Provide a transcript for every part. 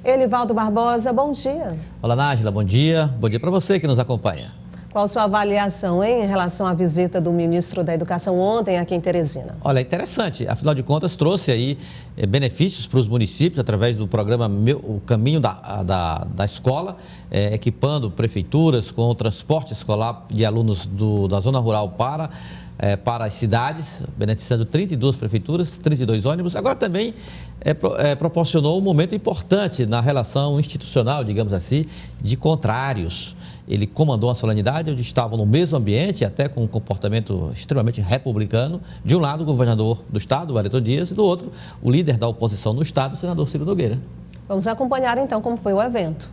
Elivaldo Barbosa, bom dia. Olá, Nájila, bom dia. Bom dia para você que nos acompanha. Qual a sua avaliação, em relação à visita do ministro da Educação ontem aqui em Teresina? Olha, é interessante. Afinal de contas, trouxe aí benefícios para os municípios através do programa O Caminho da Escola, equipando prefeituras com o transporte escolar de alunos da zona rural para as cidades, beneficiando 32 prefeituras, 32 ônibus. Agora também proporcionou um momento importante na relação institucional, digamos assim, de contrários. Ele comandou a solenidade, onde estavam no mesmo ambiente, até com um comportamento extremamente republicano. De um lado, o governador do estado, Wellington Dias, e do outro, o líder da oposição no estado, o senador Ciro Nogueira. Vamos acompanhar então como foi o evento.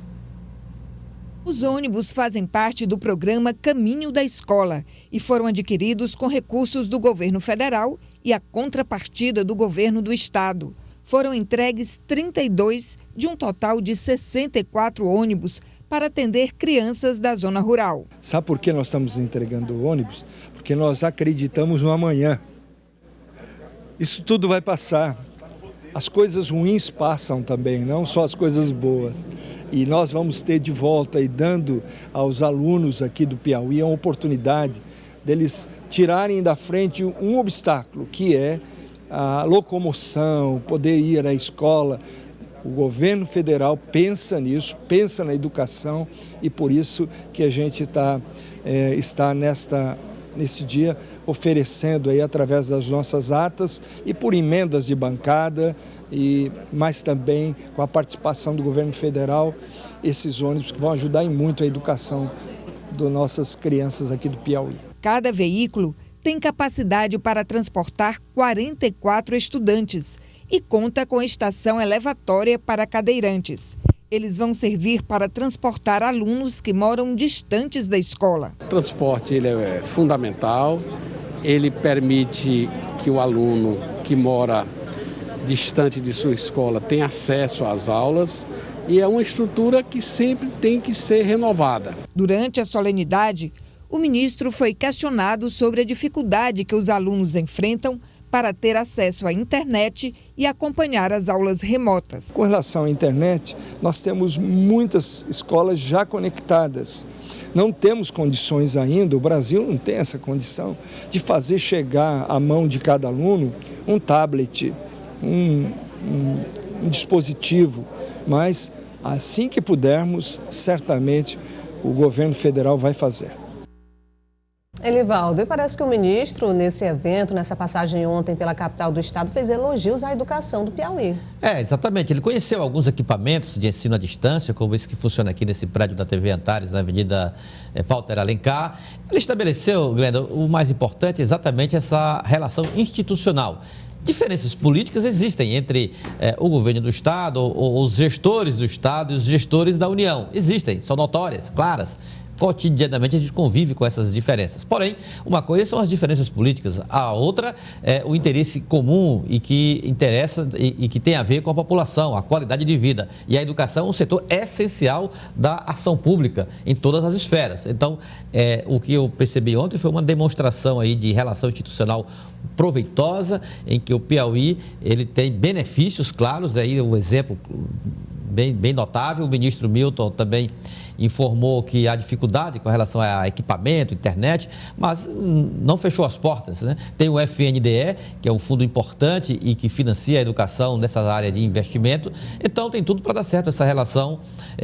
Os ônibus fazem parte do programa Caminho da Escola e foram adquiridos com recursos do governo federal e a contrapartida do governo do estado. Foram entregues 32 de um total de 64 ônibus para atender crianças da zona rural. Sabe por que nós estamos entregando o ônibus? Porque nós acreditamos no amanhã. Isso tudo vai passar. As coisas ruins passam também, não só as coisas boas. E nós vamos ter de volta e dando aos alunos aqui do Piauí a oportunidade deles tirarem da frente um obstáculo, que é a locomoção, poder ir à escola. O governo federal pensa nisso, pensa na educação e por isso que a gente está nesse dia oferecendo aí através das nossas atas e por emendas de bancada, mas também com a participação do governo federal, esses ônibus que vão ajudar em muito a educação das nossas crianças aqui do Piauí. Cada veículo tem capacidade para transportar 44 estudantes e conta com estação elevatória para cadeirantes. Eles vão servir para transportar alunos que moram distantes da escola. O transporte ele é fundamental, ele permite que o aluno que mora distante de sua escola tenha acesso às aulas e é uma estrutura que sempre tem que ser renovada. Durante a solenidade, o ministro foi questionado sobre a dificuldade que os alunos enfrentam para ter acesso à internet e acompanhar as aulas remotas. Com relação à internet, nós temos muitas escolas já conectadas. Não temos condições ainda, o Brasil não tem essa condição de fazer chegar à mão de cada aluno um tablet, um dispositivo, mas assim que pudermos, certamente o governo federal vai fazer. Elivaldo, e parece que o ministro, nesse evento, nessa passagem ontem pela capital do estado, fez elogios à educação do Piauí. Exatamente. Ele conheceu alguns equipamentos de ensino à distância, como esse que funciona aqui nesse prédio da TV Antares, na Avenida Walter Alencar. Ele estabeleceu, Glenda, o mais importante, exatamente essa relação institucional. Diferenças políticas existem entre o governo do estado, os gestores do estado e os gestores da União. Existem, são notórias, claras. Cotidianamente a gente convive com essas diferenças. Porém, uma coisa são as diferenças políticas, a outra é o interesse comum e que interessa e que tem a ver com a população, a qualidade de vida. E a educação é um setor essencial da ação pública em todas as esferas. Então, o que eu percebi ontem foi uma demonstração aí de relação institucional proveitosa, em que o Piauí ele tem benefícios claros, aí o exemplo bem notável. O ministro Milton também informou que há dificuldade com relação a equipamento, internet, mas não fechou as portas, né? Tem o FNDE, que é um fundo importante e que financia a educação nessa área de investimento. Então, tem tudo para dar certo essa relação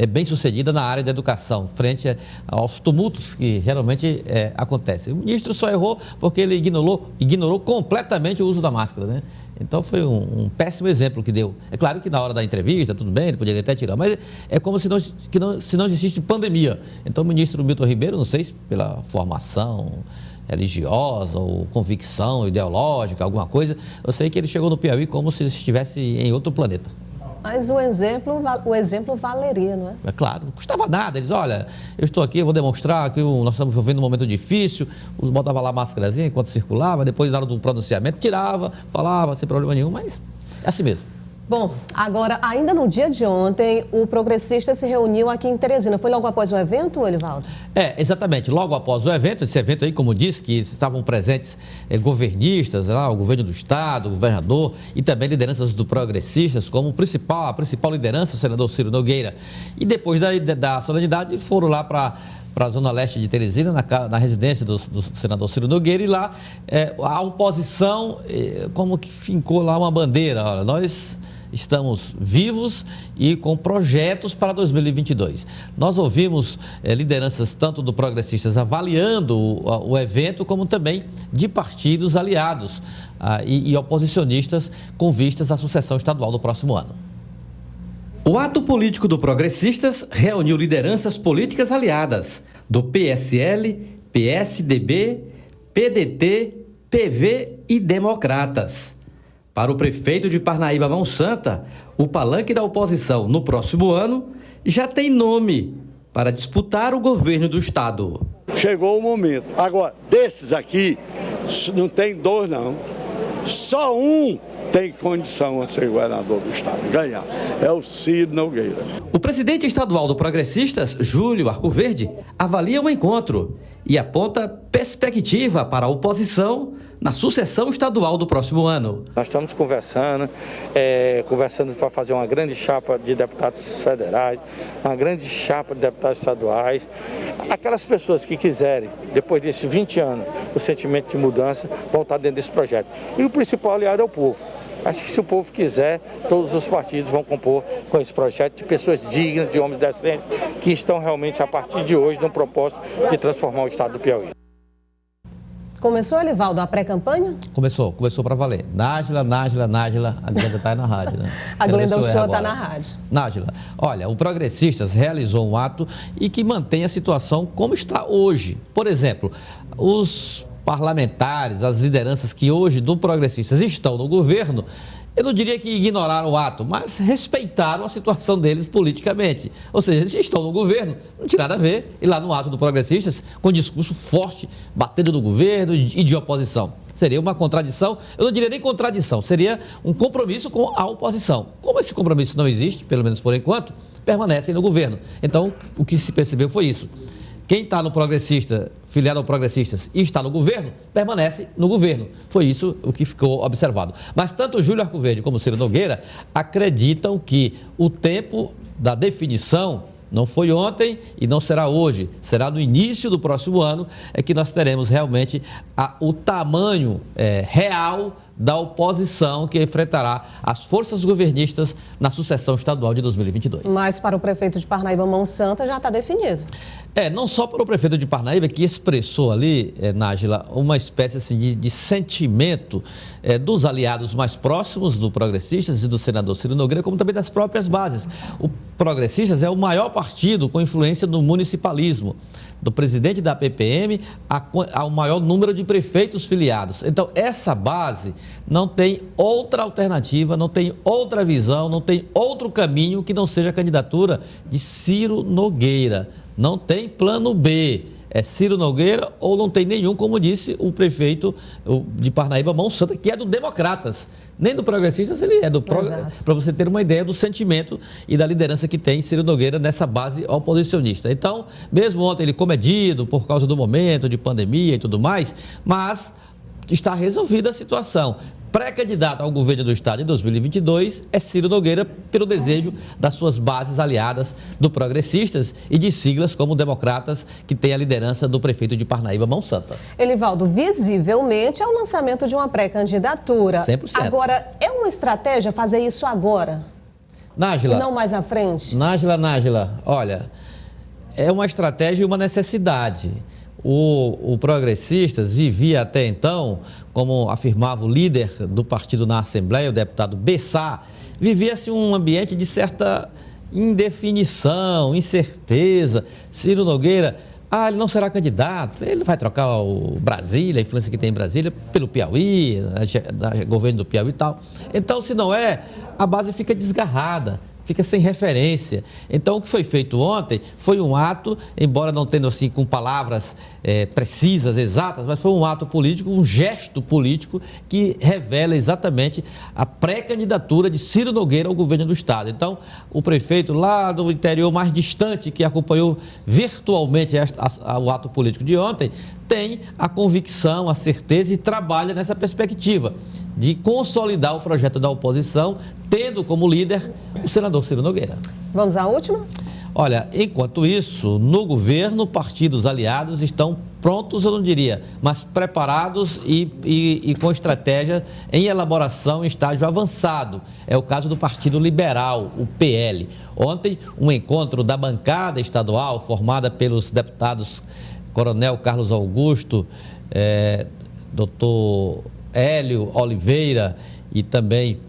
bem sucedida na área da educação, frente aos tumultos que geralmente acontecem. O ministro só errou porque ele ignorou completamente o uso da máscara, né? Então foi um péssimo exemplo que deu. É claro que na hora da entrevista, tudo bem, ele poderia até tirar, mas é como se não existisse pandemia. Então o ministro Milton Ribeiro, não sei se pela formação religiosa ou convicção ideológica, alguma coisa, eu sei que ele chegou no Piauí como se estivesse em outro planeta. Mas o exemplo valeria, não é? É claro, não custava nada. Eles, olha, eu estou aqui, eu vou demonstrar que nós estamos vivendo um momento difícil. Os botava lá a máscarazinha enquanto circulava, depois na hora do pronunciamento tirava, falava sem problema nenhum, mas é assim mesmo. Bom, agora, ainda no dia de ontem, o Progressista se reuniu aqui em Teresina. Foi logo após o evento, Elivaldo? Exatamente. Logo após o evento, esse evento aí, como disse, que estavam presentes governistas, o governo do estado, o governador e também lideranças do Progressistas, como a principal liderança, o senador Ciro Nogueira. E depois da solenidade, foram lá para a zona leste de Teresina, na residência do senador Ciro Nogueira, e lá a oposição como que fincou lá uma bandeira. Olha, nós estamos vivos e com projetos para 2022. Nós ouvimos lideranças tanto do Progressistas avaliando o evento, como também de partidos aliados e oposicionistas com vistas à sucessão estadual do próximo ano. O ato político do Progressistas reuniu lideranças políticas aliadas do PSL, PSDB, PDT, PV e Democratas. Para o prefeito de Parnaíba, Mão Santa, o palanque da oposição no próximo ano já tem nome para disputar o governo do estado. Chegou o momento. Agora, desses aqui, não tem dois não. Só um tem condição a ser governador do estado, ganhar. É o Ciro Nogueira. O presidente estadual do Progressistas, Júlio Arcoverde, avalia o encontro e aponta perspectiva para a oposição na sucessão estadual do próximo ano. Nós estamos conversando para fazer uma grande chapa de deputados federais, uma grande chapa de deputados estaduais. Aquelas pessoas que quiserem, depois desses 20 anos, o sentimento de mudança, vão estar dentro desse projeto. E o principal aliado é o povo. Acho que se o povo quiser, todos os partidos vão compor com esse projeto de pessoas dignas, de homens decentes, que estão realmente, a partir de hoje, no propósito de transformar o estado do Piauí. Começou, Elivaldo, a pré-campanha? Começou para valer. Nájila, a Glenda está aí na rádio, né? A Glenda Uchoa está na rádio. Nájila, olha, o Progressistas realizou um ato e que mantém a situação como está hoje. Por exemplo, os parlamentares, as lideranças que hoje do Progressistas estão no governo, eu não diria que ignoraram o ato, mas respeitaram a situação deles politicamente. Ou seja, eles estão no governo, não tinha nada a ver, e lá no ato do Progressistas, com discurso forte, batendo no governo e de oposição. Seria uma contradição, eu não diria nem contradição, seria um compromisso com a oposição. Como esse compromisso não existe, pelo menos por enquanto, permanecem no governo. Então, o que se percebeu foi isso. Quem está no Progressista, filiado ao Progressistas e está no governo, permanece no governo. Foi isso o que ficou observado. Mas tanto o Júlio Arcoverde como o Ciro Nogueira acreditam que o tempo da definição não foi ontem e não será hoje, será no início do próximo ano, é que nós teremos realmente o tamanho real da oposição que enfrentará as forças governistas na sucessão estadual de 2022. Mas para o prefeito de Parnaíba, Mão Santa, já está definido. Não só para o prefeito de Parnaíba, que expressou ali, Nájila, uma espécie assim, de sentimento dos aliados mais próximos do Progressistas e do senador Ciro Nogueira, como também das próprias bases. O Progressistas é o maior partido com influência no municipalismo, do presidente da PPM ao maior número de prefeitos filiados. Então, essa base não tem outra alternativa, não tem outra visão, não tem outro caminho que não seja a candidatura de Ciro Nogueira. Não tem plano B. É Ciro Nogueira ou não tem nenhum, como disse o prefeito de Parnaíba, Mão Santa, que é do Democratas. Nem do Progressistas ele é do Progressistas, para você ter uma ideia do sentimento e da liderança que tem Ciro Nogueira nessa base oposicionista. Então, mesmo ontem ele comedido por causa do momento de pandemia e tudo mais, mas está resolvida a situação. Pré-candidato ao governo do estado em 2022 é Ciro Nogueira, pelo desejo das suas bases aliadas do Progressistas e de siglas como Democratas, que tem a liderança do prefeito de Parnaíba, Mão Santa. Elivaldo, visivelmente é o lançamento de uma pré-candidatura. 100%. Agora, é uma estratégia fazer isso agora? Nájila. E não mais à frente? Nájila, olha, é uma estratégia e uma necessidade. O Progressistas vivia até então, como afirmava o líder do partido na Assembleia, o deputado Bessá, vivia-se um ambiente de certa indefinição, incerteza. Ciro Nogueira, ele não será candidato, ele vai trocar o Brasília, a influência que tem em Brasília, pelo Piauí, governo do Piauí e tal. Então, se não a base fica desgarrada. fica sem referência. Então, o que foi feito ontem foi um ato, embora não tendo assim com palavras precisas, exatas, mas foi um ato político, um gesto político que revela exatamente a pré-candidatura de Ciro Nogueira ao governo do estado. Então, o prefeito lá do interior mais distante, que acompanhou virtualmente o ato político de ontem, tem a convicção, a certeza e trabalha nessa perspectiva de consolidar o projeto da oposição, tendo como líder o senador Ciro Nogueira. Vamos à última? Olha, enquanto isso, no governo, partidos aliados estão prontos, eu não diria, mas preparados e com estratégia em elaboração em estágio avançado. É o caso do Partido Liberal, o PL. Ontem, um encontro da bancada estadual, formada pelos deputados Coronel Carlos Augusto, doutor Hélio Oliveira e também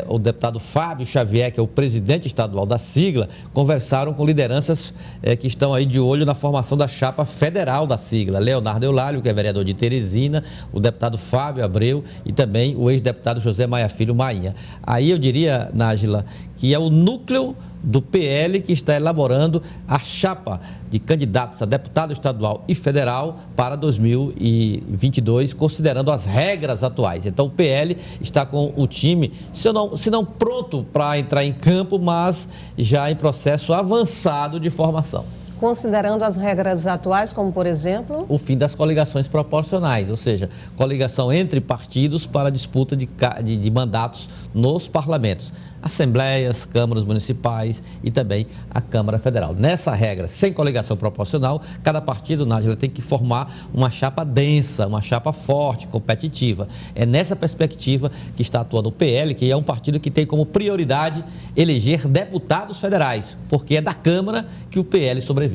o deputado Fábio Xavier, que é o presidente estadual da sigla, conversaram com lideranças que estão aí de olho na formação da chapa federal da sigla. Leonardo Eulálio, que é vereador de Teresina, o deputado Fábio Abreu e também o ex-deputado José Maia Filho Mainha. Aí eu diria, Nájila, que é o núcleo do PL que está elaborando a chapa de candidatos a deputado estadual e federal para 2022, considerando as regras atuais. Então, o PL está com o time, se não pronto para entrar em campo, mas já em processo avançado de formação. Considerando as regras atuais, como por exemplo? O fim das coligações proporcionais, ou seja, coligação entre partidos para disputa de mandatos nos parlamentos, assembleias, câmaras municipais e também a Câmara Federal. Nessa regra, sem coligação proporcional, cada partido, Nájila, tem que formar uma chapa densa, uma chapa forte, competitiva. É nessa perspectiva que está atuando o PL, que é um partido que tem como prioridade eleger deputados federais, porque é da Câmara que o PL sobrevive.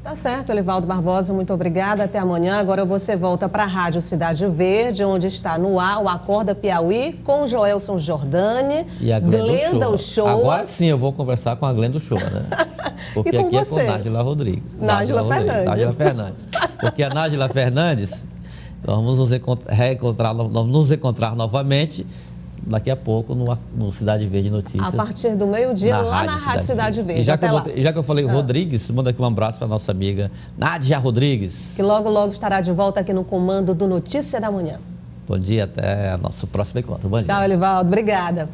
Tá certo, Elivaldo Barbosa, muito obrigada. Até amanhã. Agora você volta para a Rádio Cidade Verde, onde está no ar o Acorda Piauí com Joelson Jordani e a Glenda Uchoa. Agora sim eu vou conversar com a Glenda Uchoa, né? Porque aqui você? É com Nájila Rodrigues. Nájila Fernandes. Porque a Nájila Fernandes, nós vamos nos encontrar novamente daqui a pouco no Cidade Verde Notícias. A partir do meio-dia, lá na Rádio Cidade Verde. E já que eu falei Rodrigues, manda aqui um abraço para nossa amiga Nádia Rodrigues. Que logo, logo estará de volta aqui no comando do Notícia da Manhã. Bom dia, até o nosso próximo encontro. Bom dia. Tchau, Elivaldo. Obrigada.